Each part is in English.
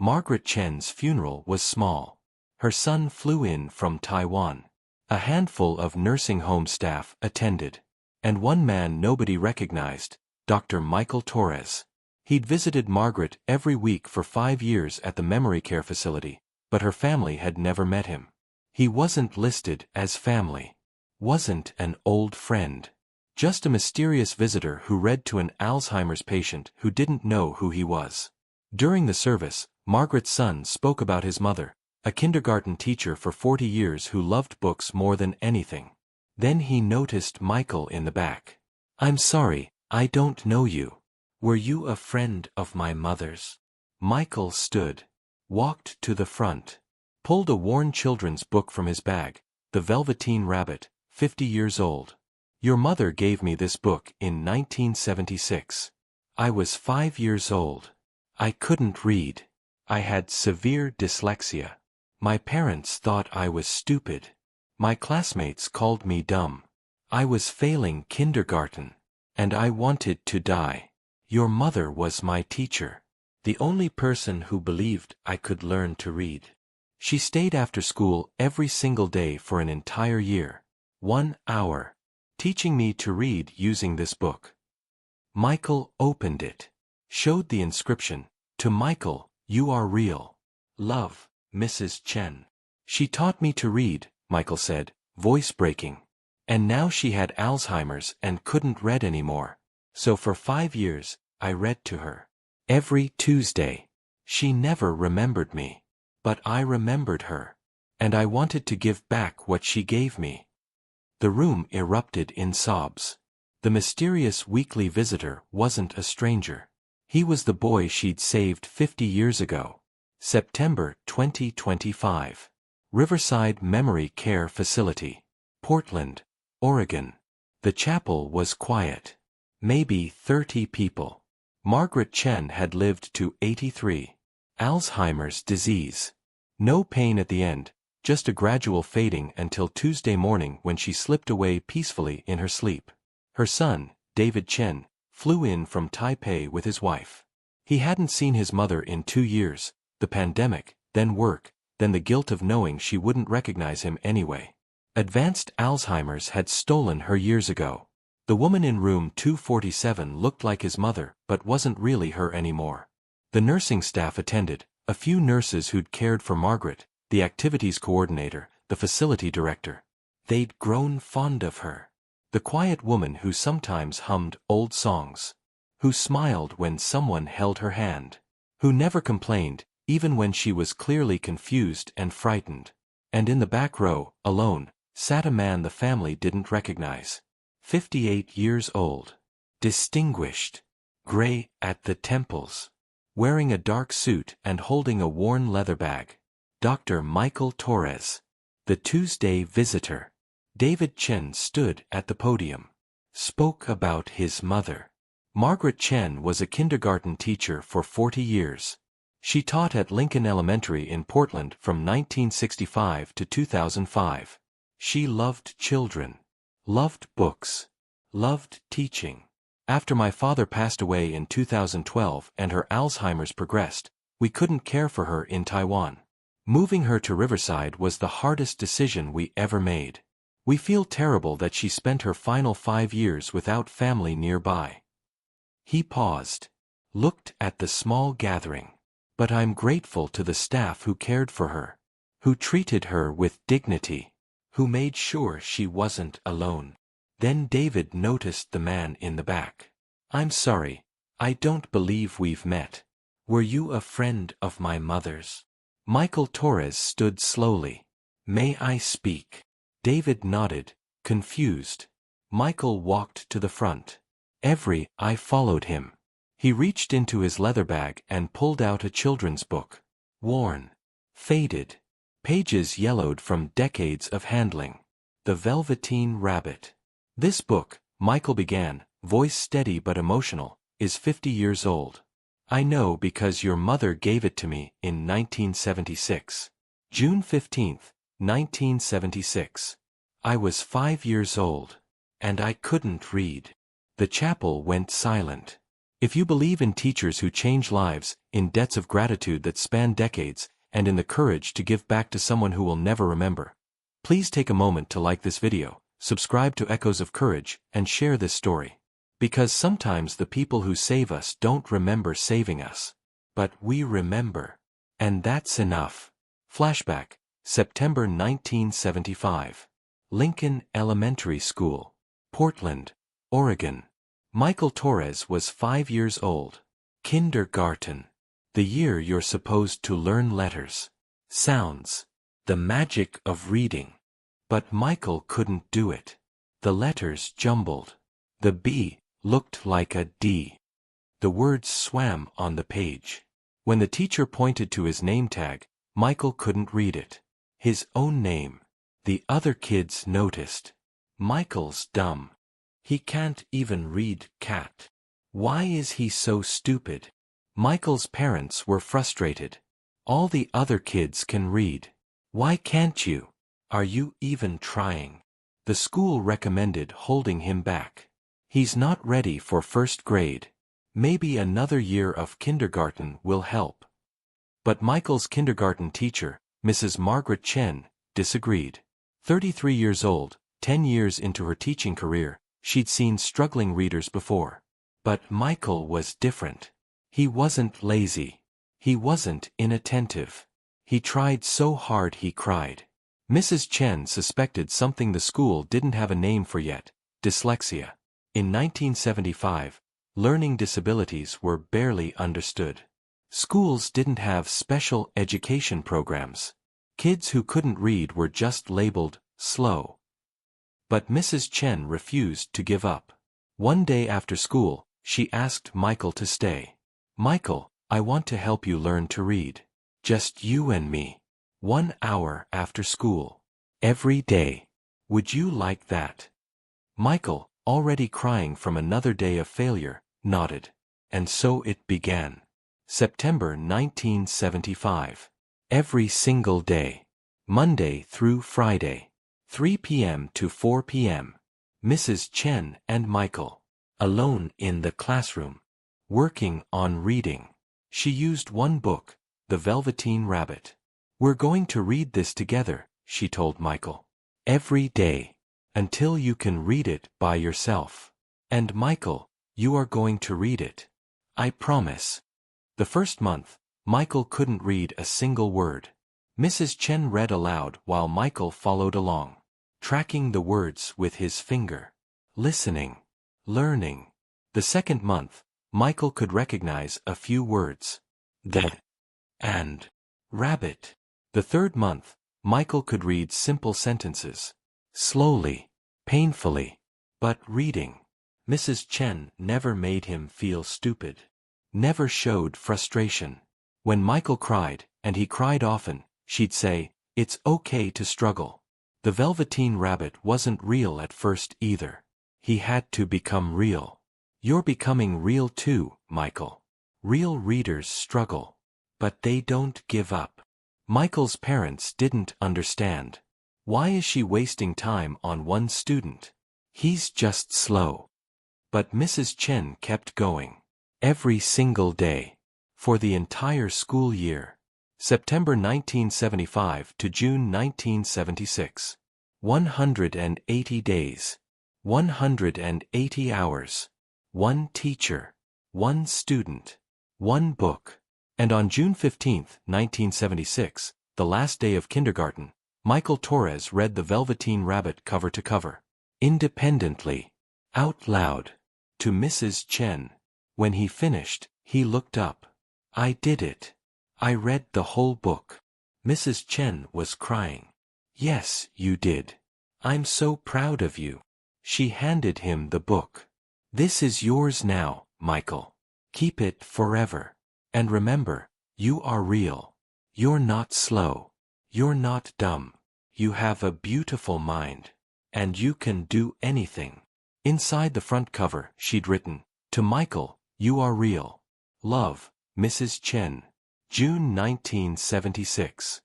Margaret Chen's funeral was small. Her son flew in from Taiwan. A handful of nursing home staff attended. And one man nobody recognized, Dr. Michael Torres. He'd visited Margaret every week for 5 years at the memory care facility, but her family had never met him. He wasn't listed as family. Wasn't an old friend. Just a mysterious visitor who read to an Alzheimer's patient who didn't know who he was. During the service, Margaret's son spoke about his mother, a kindergarten teacher for 40 years who loved books more than anything. Then he noticed Michael in the back. "I'm sorry, I don't know you. Were you a friend of my mother's?" Michael stood, walked to the front, pulled a worn children's book from his bag, The Velveteen Rabbit, 50 years old. "Your mother gave me this book in 1976. I was 5 years old. I couldn't read. I had severe dyslexia. My parents thought I was stupid. My classmates called me dumb. I was failing kindergarten. And I wanted to die. Your mother was my teacher. The only person who believed I could learn to read. She stayed after school every single day for an entire year. 1 hour. Teaching me to read using this book." Michael opened it. Showed the inscription, "To Michael, you are real. Love, Mrs. Chen." "She taught me to read," Michael said, voice breaking. "And now she had Alzheimer's and couldn't read anymore. So for 5 years, I read to her. Every Tuesday. She never remembered me. But I remembered her. And I wanted to give back what she gave me." The room erupted in sobs. The mysterious weekly visitor wasn't a stranger. He was the boy she'd saved 50 years ago. September 2025. Riverside Memory Care Facility. Portland, Oregon. The chapel was quiet. Maybe 30 people. Margaret Chen had lived to 83. Alzheimer's disease. No pain at the end, just a gradual fading until Tuesday morning when she slipped away peacefully in her sleep. Her son, David Chen, flew in from Taipei with his wife. He hadn't seen his mother in 2 years, the pandemic, then work, then the guilt of knowing she wouldn't recognize him anyway. Advanced Alzheimer's had stolen her years ago. The woman in room 247 looked like his mother but wasn't really her anymore. The nursing staff attended, a few nurses who'd cared for Margaret, the activities coordinator, the facility director. They'd grown fond of her. The quiet woman who sometimes hummed old songs. Who smiled when someone held her hand. Who never complained, even when she was clearly confused and frightened. And in the back row, alone, sat a man the family didn't recognize. 58 years old. Distinguished. Gray at the temples. Wearing a dark suit and holding a worn leather bag. Dr. Michael Torres. The Tuesday visitor. David Chen stood at the podium. Spoke about his mother. Margaret Chen was a kindergarten teacher for 40 years. She taught at Lincoln Elementary in Portland from 1965 to 2005. She loved children. Loved books. Loved teaching. After my father passed away in 2012 and her Alzheimer's progressed, we couldn't care for her in Taiwan. Moving her to Riverside was the hardest decision we ever made. We feel terrible that she spent her final 5 years without family nearby. He paused. Looked at the small gathering. But I'm grateful to the staff who cared for her. Who treated her with dignity. Who made sure she wasn't alone. Then David noticed the man in the back. I'm sorry, I don't believe we've met. Were you a friend of my mother's? Michael Torres stood slowly. May I speak? David nodded, confused. Michael walked to the front. I followed him. He reached into his leather bag and pulled out a children's book. Worn. Faded. Pages yellowed from decades of handling. The Velveteen Rabbit. This book, Michael began, voice steady but emotional, is 50 years old. I know because your mother gave it to me in 1976. June 15, 1976. I was 5 years old. And I couldn't read. The chapel went silent. If you believe in teachers who change lives, in debts of gratitude that span decades, and in the courage to give back to someone who will never remember, please take a moment to like this video, subscribe to Echoes of Courage, and share this story. Because sometimes the people who save us don't remember saving us. But we remember. And that's enough. Flashback, September 1975. Lincoln Elementary School, Portland, Oregon. Michael Torres was 5 years old. Kindergarten. The year you're supposed to learn letters, sounds, the magic of reading. But Michael couldn't do it. The letters jumbled. The B looked like a D. The words swam on the page. When the teacher pointed to his name tag, Michael couldn't read it. His own name. The other kids noticed. Michael's dumb. He can't even read cat. Why is he so stupid? Michael's parents were frustrated. All the other kids can read. Why can't you? Are you even trying? The school recommended holding him back. He's not ready for first grade. Maybe another year of kindergarten will help. But Michael's kindergarten teacher, Mrs. Margaret Chen, disagreed. 33 years old, 10 years into her teaching career, she'd seen struggling readers before. But Michael was different. He wasn't lazy. He wasn't inattentive. He tried so hard he cried. Mrs. Chen suspected something the school didn't have a name for yet: dyslexia. In 1975, learning disabilities were barely understood. Schools didn't have special education programs. Kids who couldn't read were just labeled slow. But Mrs. Chen refused to give up. One day after school, she asked Michael to stay. "Michael, I want to help you learn to read. Just you and me. 1 hour after school. Every day. Would you like that?" Michael, already crying from another day of failure, nodded. And so it began. September 1975. Every single day. Monday through Friday. 3 p.m. to 4 p.m. Mrs. Chen and Michael. Alone in the classroom. Working on reading. She used one book, The Velveteen Rabbit. "We're going to read this together," she told Michael. "Every day. Until you can read it by yourself. And Michael, you are going to read it. I promise." The first month, Michael couldn't read a single word. Mrs. Chen read aloud while Michael followed along, tracking the words with his finger. Listening. Learning. The second month, Michael could recognize a few words. The and rabbit. The third month, Michael could read simple sentences. Slowly. Painfully. But reading. Mrs. Chen never made him feel stupid. Never showed frustration. When Michael cried, and he cried often, she'd say, "It's okay to struggle." The Velveteen Rabbit wasn't real at first either. He had to become real. You're becoming real too, Michael. Real readers struggle. But they don't give up. Michael's parents didn't understand. Why is she wasting time on one student? He's just slow. But Mrs. Chen kept going. Every single day. For the entire school year. September 1975 to June 1976. 180 days. 180 hours. One teacher. One student. One book. And on June 15, 1976, the last day of kindergarten, Michael Torres read The Velveteen Rabbit cover to cover. Independently. Out loud. To Mrs. Chen. When he finished, he looked up. "I did it. I read the whole book." Mrs. Chen was crying. "Yes, you did. I'm so proud of you." She handed him the book. "This is yours now, Michael. Keep it forever. And remember, you are real. You're not slow. You're not dumb. You have a beautiful mind. And you can do anything." Inside the front cover, she'd written, "To Michael, you are real. Love, Mrs. Chen." June 1976.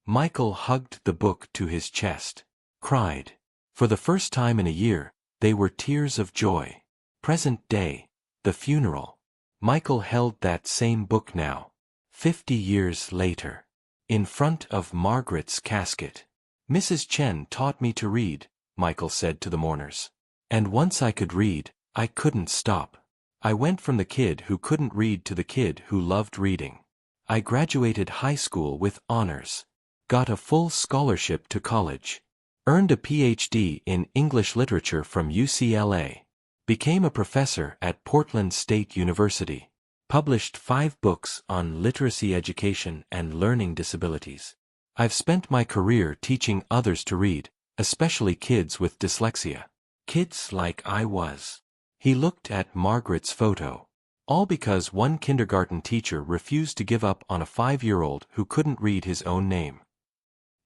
Michael hugged the book to his chest. Cried. For the first time in a year, they were tears of joy. Present day. The Funeral. Michael held that same book now. 50 years later. In front of Margaret's casket. Mrs. Chen taught me to read, Michael said to the mourners. And once I could read, I couldn't stop. I went from the kid who couldn't read to the kid who loved reading. I graduated high school with honors. Got a full scholarship to college. Earned a PhD in English literature from UCLA. Became a professor at Portland State University. Published 5 books on literacy education and learning disabilities. I've spent my career teaching others to read, especially kids with dyslexia. Kids like I was. He looked at Margaret's photo. All because one kindergarten teacher refused to give up on a 5-year-old who couldn't read his own name.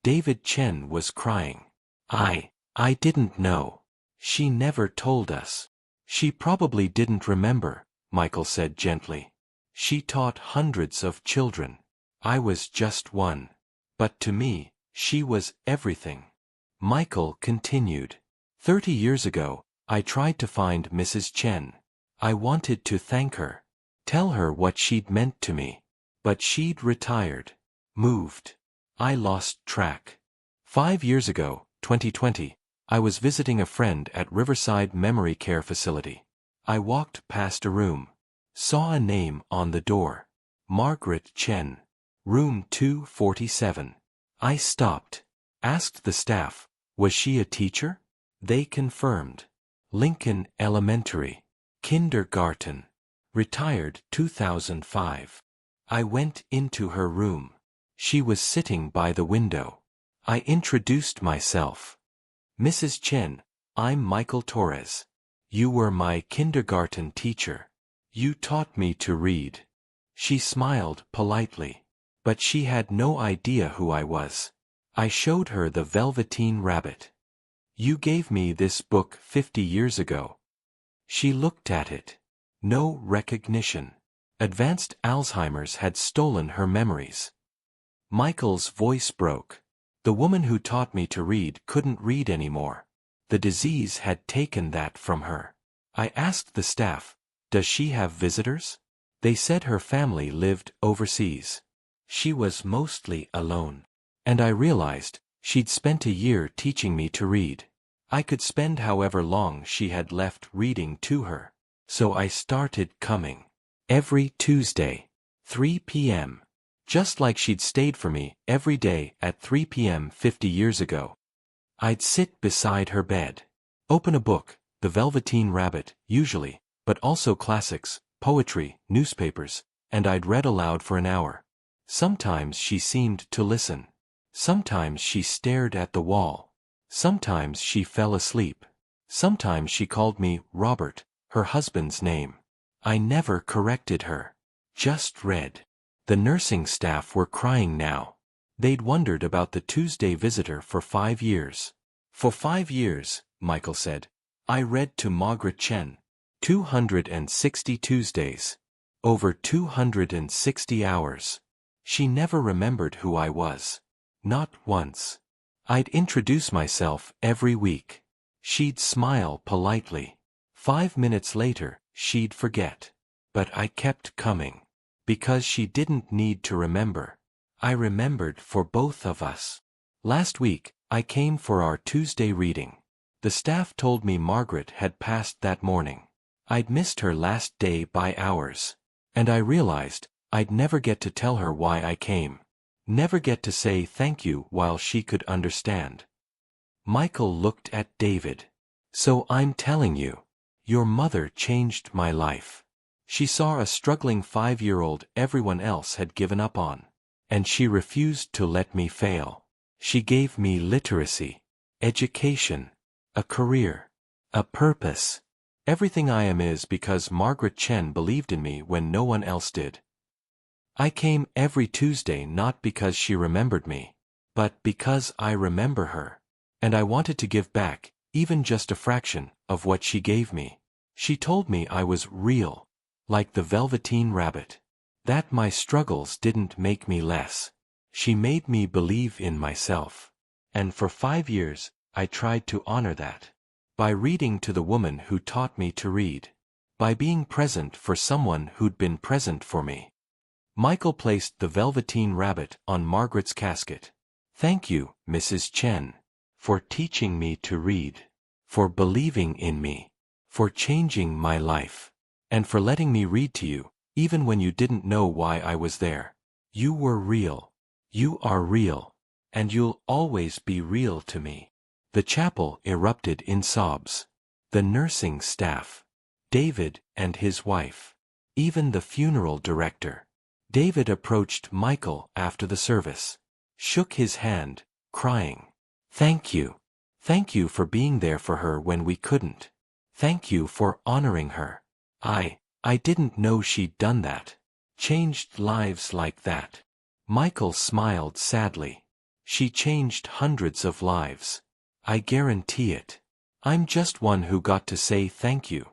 David Chen was crying. I didn't know. She never told us. She probably didn't remember, Michael said gently. She taught hundreds of children. I was just one. But to me, she was everything. Michael continued. 30 years ago, I tried to find Mrs. Chen. I wanted to thank her. Tell her what she'd meant to me. But she'd retired. Moved. I lost track. 5 years ago, 2020, I was visiting a friend at Riverside Memory Care Facility. I walked past a room. Saw a name on the door. Margaret Chen. Room 247. I stopped. Asked the staff, was she a teacher? They confirmed. Lincoln Elementary. Kindergarten. Retired 2005. I went into her room. She was sitting by the window. I introduced myself. Mrs. Chen, I'm Michael Torres. You were my kindergarten teacher. You taught me to read. She smiled politely. But she had no idea who I was. I showed her the Velveteen Rabbit. You gave me this book 50 years ago. She looked at it. No recognition. Advanced Alzheimer's had stolen her memories. Michael's voice broke. The woman who taught me to read couldn't read anymore. The disease had taken that from her. I asked the staff, does she have visitors? They said her family lived overseas. She was mostly alone. And I realized, she'd spent a year teaching me to read. I could spend however long she had left reading to her. So I started coming. Every Tuesday. 3 p.m. Just like she'd stayed for me every day at 3 p.m. 50 years ago. I'd sit beside her bed. Open a book, The Velveteen Rabbit, usually, but also classics, poetry, newspapers, and I'd read aloud for an hour. Sometimes she seemed to listen. Sometimes she stared at the wall. Sometimes she fell asleep. Sometimes she called me Robert, her husband's name. I never corrected her. Just read. The nursing staff were crying now. They'd wondered about the Tuesday visitor for 5 years. For 5 years, Michael said, I read to Margaret Chen. 260 Tuesdays. Over 260 hours. She never remembered who I was. Not once. I'd introduce myself every week. She'd smile politely. 5 minutes later, she'd forget. But I kept coming. Because she didn't need to remember. I remembered for both of us. Last week, I came for our Tuesday reading. The staff told me Margaret had passed that morning. I'd missed her last day by hours. And I realized, I'd never get to tell her why I came. Never get to say thank you while she could understand. Michael looked at David. So I'm telling you, your mother changed my life. She saw a struggling 5-year-old everyone else had given up on. And she refused to let me fail. She gave me literacy, education, a career, a purpose. Everything I am is because Margaret Chen believed in me when no one else did. I came every Tuesday not because she remembered me, but because I remember her. And I wanted to give back, even just a fraction, of what she gave me. She told me I was real. Like the Velveteen Rabbit. That my struggles didn't make me less. She made me believe in myself. And for 5 years, I tried to honor that. By reading to the woman who taught me to read. by being present for someone who'd been present for me. Michael placed the velveteen rabbit on Margaret's casket. Thank you, Mrs. Chen, for teaching me to read, for believing in me, for changing my life, and for letting me read to you, even when you didn't know why I was there. You were real. You are real. And you'll always be real to me. The chapel erupted in sobs. The nursing staff, David and his wife, even the funeral director. David approached Michael after the service, shook his hand, crying, "Thank you. Thank you for being there for her when we couldn't. Thank you for honoring her. I didn't know she'd done that. Changed lives like that." Michael smiled sadly. "She changed hundreds of lives. I guarantee it. I'm just one who got to say thank you."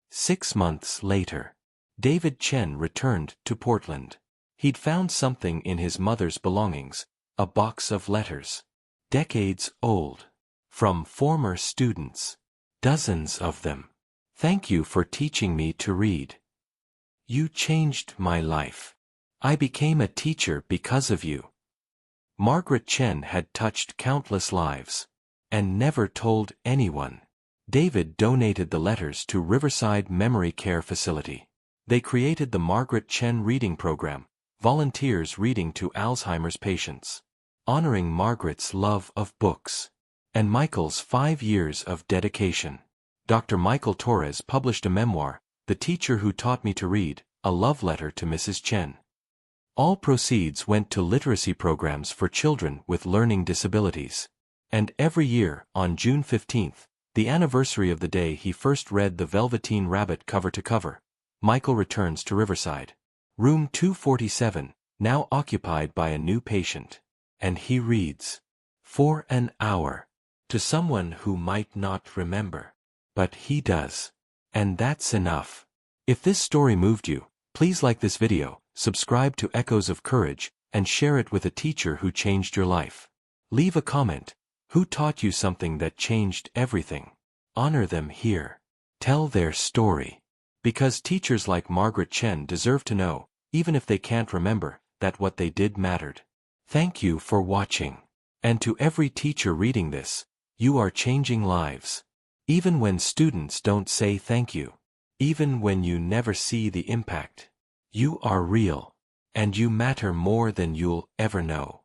6 months later, David Chen returned to Portland. He'd found something in his mother's belongings, a box of letters. Decades old. From former students. Dozens of them. "Thank you for teaching me to read. You changed my life. I became a teacher because of you." Margaret Chen had touched countless lives. And never told anyone. David donated the letters to Riverside Memory Care Facility. They created the Margaret Chen Reading Program, volunteers reading to Alzheimer's patients, honoring Margaret's love of books, and Michael's 5 years of dedication. Dr. Michael Torres published a memoir, The Teacher Who Taught Me to Read, a love letter to Mrs. Chen. All proceeds went to literacy programs for children with learning disabilities. And every year, on June 15th, the anniversary of the day he first read The Velveteen Rabbit cover to cover, Michael returns to Riverside. Room 247, now occupied by a new patient. And he reads, for an hour, to someone who might not remember. But he does. And that's enough. If this story moved you, please like this video, subscribe to Echoes of Courage, and share it with a teacher who changed your life. Leave a comment. Who taught you something that changed everything? Honor them here. Tell their story. Because teachers like Margaret Chen deserve to know, even if they can't remember, that what they did mattered. Thank you for watching. And to every teacher reading this, you are changing lives. Even when students don't say thank you. Even when you never see the impact. You are real. And you matter more than you'll ever know.